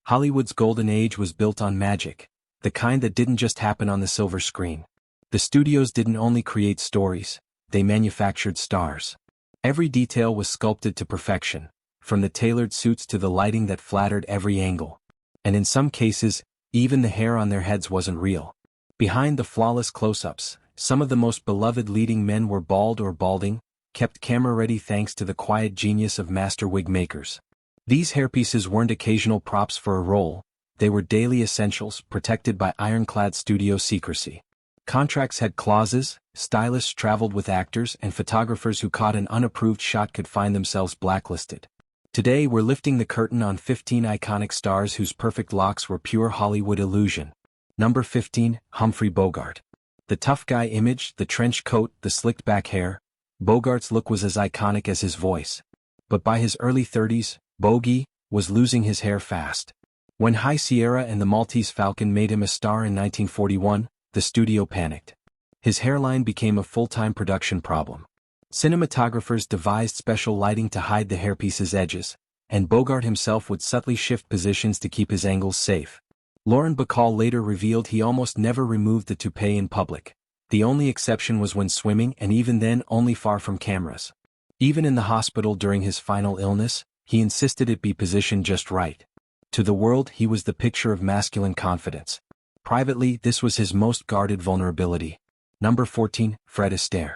Hollywood's golden age was built on magic, the kind that didn't just happen on the silver screen. The studios didn't only create stories, they manufactured stars. Every detail was sculpted to perfection, from the tailored suits to the lighting that flattered every angle. And in some cases, even the hair on their heads wasn't real. Behind the flawless close-ups, some of the most beloved leading men were bald or balding, kept camera-ready thanks to the quiet genius of master wig makers. These hairpieces weren't occasional props for a role, they were daily essentials protected by ironclad studio secrecy. Contracts had clauses, stylists traveled with actors, and photographers who caught an unapproved shot could find themselves blacklisted. Today we're lifting the curtain on 15 iconic stars whose perfect locks were pure Hollywood illusion. Number 15, Humphrey Bogart. The tough guy image, the trench coat, the slicked back hair. Bogart's look was as iconic as his voice. But by his early 30s, Bogey was losing his hair fast. When High Sierra and the Maltese Falcon made him a star in 1941, the studio panicked. His hairline became a full-time production problem. Cinematographers devised special lighting to hide the hairpiece's edges, and Bogart himself would subtly shift positions to keep his angles safe. Lauren Bacall later revealed he almost never removed the toupee in public. The only exception was when swimming, and even then only far from cameras. Even in the hospital during his final illness, he insisted it be positioned just right. To the world, he was the picture of masculine confidence. Privately, this was his most guarded vulnerability. Number 14, Fred Astaire.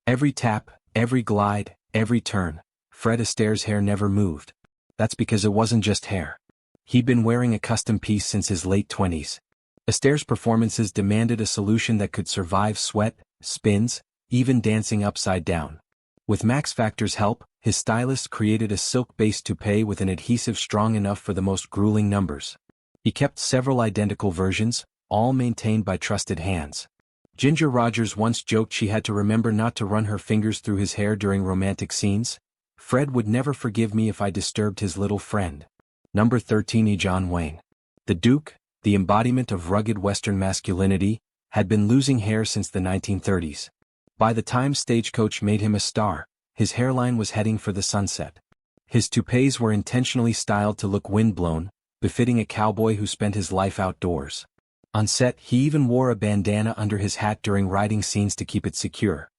Every tap, every glide, every turn, Fred Astaire's hair never moved. That's because it wasn't just hair. He'd been wearing a custom piece since his late 20s. Astaire's performances demanded a solution that could survive sweat, spins, even dancing upside down. With Max Factor's help, his stylist created a silk-based toupee with an adhesive strong enough for the most grueling numbers. He kept several identical versions, all maintained by trusted hands. Ginger Rogers once joked she had to remember not to run her fingers through his hair during romantic scenes. Fred would never forgive me if I disturbed his little friend. Number 13, John Wayne. The Duke, the embodiment of rugged Western masculinity, had been losing hair since the 1930s. By the time Stagecoach made him a star, his hairline was heading for the sunset. His toupees were intentionally styled to look windblown, befitting a cowboy who spent his life outdoors. On set, he even wore a bandana under his hat during riding scenes to keep it secure.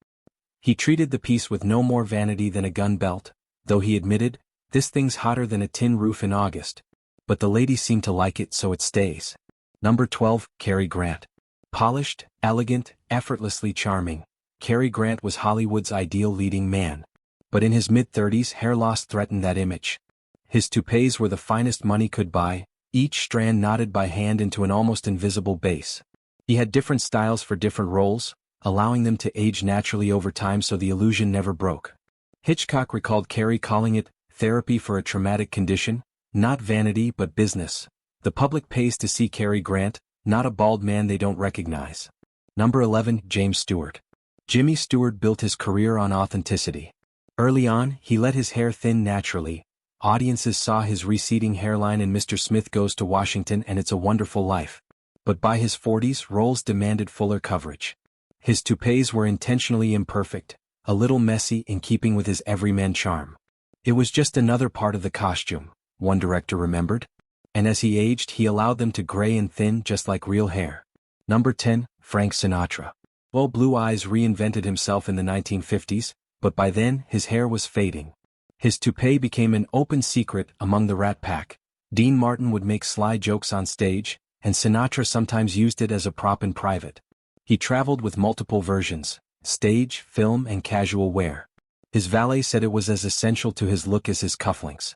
He treated the piece with no more vanity than a gun belt, though he admitted, "This thing's hotter than a tin roof in August." But the ladies seem to like it, so it stays. Number 12, Cary Grant. Polished, elegant, effortlessly charming, Cary Grant was Hollywood's ideal leading man. But in his mid-30s, hair loss threatened that image. His toupees were the finest money could buy, each strand knotted by hand into an almost invisible base. He had different styles for different roles, allowing them to age naturally over time so the illusion never broke. Hitchcock recalled Cary calling it therapy for a traumatic condition, not vanity but business. The public pays to see Cary Grant, not a bald man they don't recognize. Number 11, James Stewart. Jimmy Stewart built his career on authenticity. Early on, he let his hair thin naturally. Audiences saw his receding hairline in Mr. Smith Goes to Washington and It's a Wonderful Life. But by his 40s, roles demanded fuller coverage. His toupees were intentionally imperfect, a little messy in keeping with his everyman charm. It was just another part of the costume, one director remembered. And as he aged, he allowed them to gray and thin just like real hair. Number 10, Frank Sinatra. Well, Blue Eyes reinvented himself in the 1950s, but by then, his hair was fading. His toupee became an open secret among the Rat Pack. Dean Martin would make sly jokes on stage, and Sinatra sometimes used it as a prop in private. He traveled with multiple versions, stage, film, and casual wear. His valet said it was as essential to his look as his cufflinks.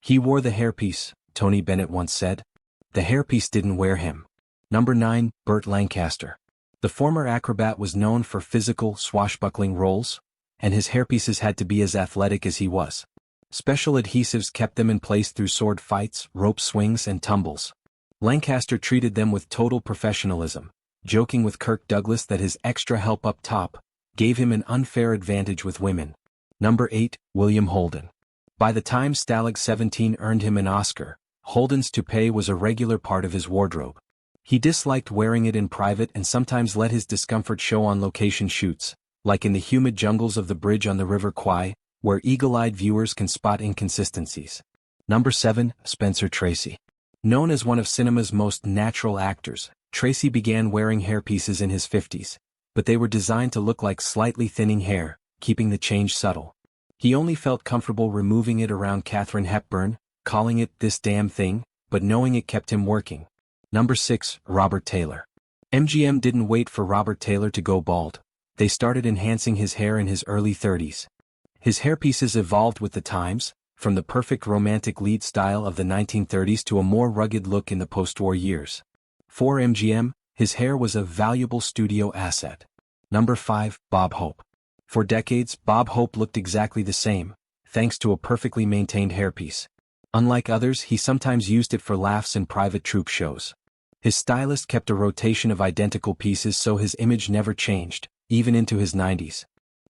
He wore the hairpiece, Tony Bennett once said. The hairpiece didn't wear him. Number 9, Burt Lancaster. The former acrobat was known for physical, swashbuckling roles, and his hairpieces had to be as athletic as he was. Special adhesives kept them in place through sword fights, rope swings, and tumbles. Lancaster treated them with total professionalism, joking with Kirk Douglas that his extra help up top gave him an unfair advantage with women. Number 8, William Holden. By the time Stalag 17 earned him an Oscar, Holden's toupee was a regular part of his wardrobe. He disliked wearing it in private and sometimes let his discomfort show on location shoots, like in the humid jungles of the bridge on the River Kwai, where eagle-eyed viewers can spot inconsistencies. Number 7, Spencer Tracy. Known as one of cinema's most natural actors, Tracy began wearing hairpieces in his 50s, but they were designed to look like slightly thinning hair, keeping the change subtle. He only felt comfortable removing it around Katharine Hepburn, calling it "this damn thing," but knowing it kept him working. Number 6. Robert Taylor. MGM didn't wait for Robert Taylor to go bald. They started enhancing his hair in his early 30s. His hairpieces evolved with the times, from the perfect romantic lead style of the 1930s to a more rugged look in the post-war years. For MGM, his hair was a valuable studio asset. Number 5. Bob Hope. For decades, Bob Hope looked exactly the same, thanks to a perfectly maintained hairpiece. Unlike others, he sometimes used it for laughs in private troupe shows. His stylist kept a rotation of identical pieces so his image never changed, even into his 90s.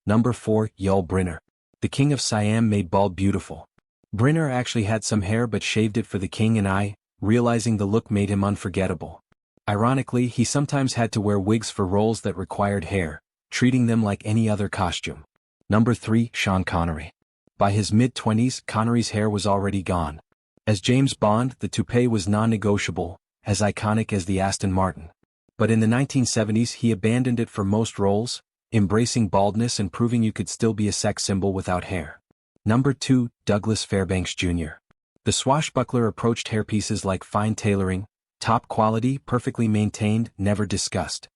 Number 4. Yul Brynner. The King of Siam made bald beautiful. Brynner actually had some hair but shaved it for the king, and realizing the look made him unforgettable. Ironically, he sometimes had to wear wigs for roles that required hair, treating them like any other costume. Number 3. Sean Connery. By his mid-20s, Connery's hair was already gone. As James Bond, the toupee was non-negotiable, as iconic as the Aston Martin. But in the 1970s he abandoned it for most roles, embracing baldness and proving you could still be a sex symbol without hair. Number 2. Douglas Fairbanks Jr. The swashbuckler approached hairpieces like fine tailoring, top quality, perfectly maintained, never discussed.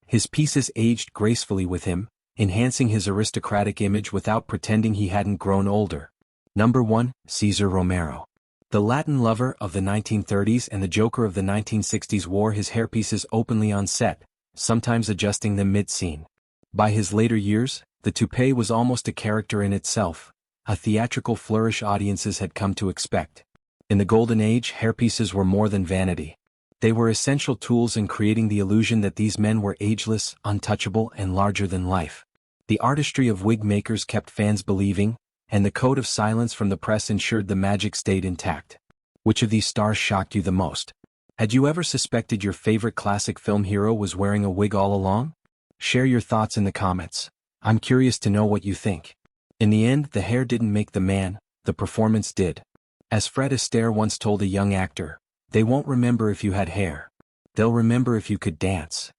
His pieces aged gracefully with him, enhancing his aristocratic image without pretending he hadn't grown older. Number 1. Cesar Romero. The Latin lover of the 1930s and the Joker of the 1960s wore his hairpieces openly on set, sometimes adjusting them mid-scene. By his later years, the toupee was almost a character in itself, a theatrical flourish audiences had come to expect. In the golden age, hairpieces were more than vanity. They were essential tools in creating the illusion that these men were ageless, untouchable, and larger than life. The artistry of wig makers kept fans believing, and the code of silence from the press ensured the magic stayed intact. Which of these stars shocked you the most? Had you ever suspected your favorite classic film hero was wearing a wig all along? Share your thoughts in the comments. I'm curious to know what you think. In the end, the hair didn't make the man, the performance did. As Fred Astaire once told a young actor, "They won't remember if you had hair. They'll remember if you could dance."